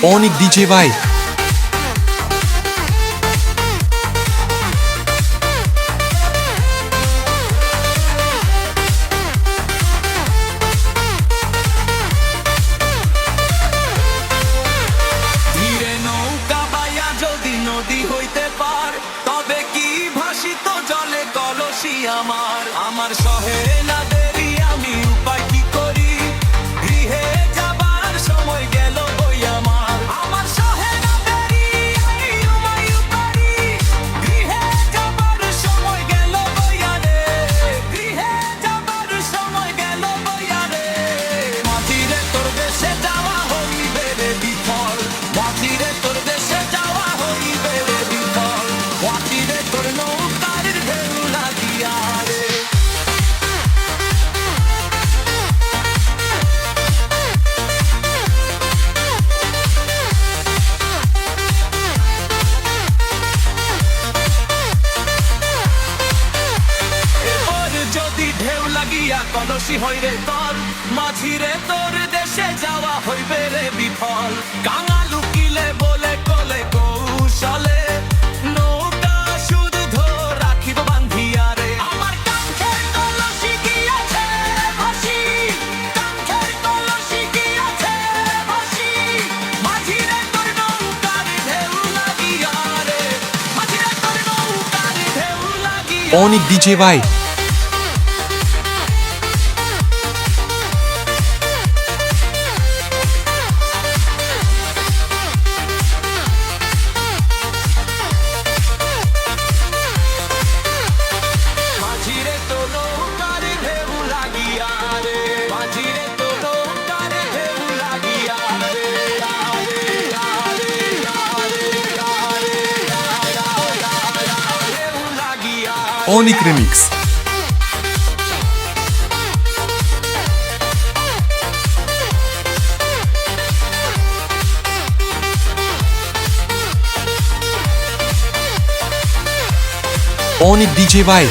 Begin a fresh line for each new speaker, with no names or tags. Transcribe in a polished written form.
অনেক ডিজে ভাই।
ধীরে নৌকা বাইয়া যদি নদী হইতে পার, তবে কি ভাসিত জলে কলসি আমার। আমার সহে না দেরি, আমি উপায় কি করি, গৃহে যাবার সময় গেল বই আমার। আমার সহে না দেরি, আমি উপায় করি, গৃহে যাবার সময় গেল বইয়া রে, গৃহে যাবার সময় গেল বইয়া রে। মাঝিরে তোর দেশে যাওয়া হইবে রে বিফল, মাঝিরে তোর দেশে যাওয়া হইবে রে বিফল, মাঝিরে তোর নৌকার ঢেউ লাগিয়া রে। এরপর যদি ঢেউ লাগিয়া কলসি হইরে তর, মাঝিরে তোর দেশে যাওয়া হইবে রে বিফল। কাঙাল উকিলে বলে কলে কৌশলে, নৌকা শুধু ধর রাখিব বান্ধিয়া রে। আমার কাঙ্ক্ষের কলসি গিয়াছে ভাসি, কাঙ্ক্ষের কলসি গিয়াছে ভাসি, মাঝিরে তোর নৌকার ঢেউ লাগিয়া রে, মাঝিরে তোর নৌকার ঢেউ লাগিয়া
অনেক ডিজে ভাই।
মাঝিরে তো নৌকার ঢেউ লাগিয়া রে, মাঝিরে তো নৌকার ঢেউ লাগিয়া রে, আরে আরে আরে আরে ঢেউ লাগিয়া
অনেক রিমিক্স। অনেক ডিজে ভাই।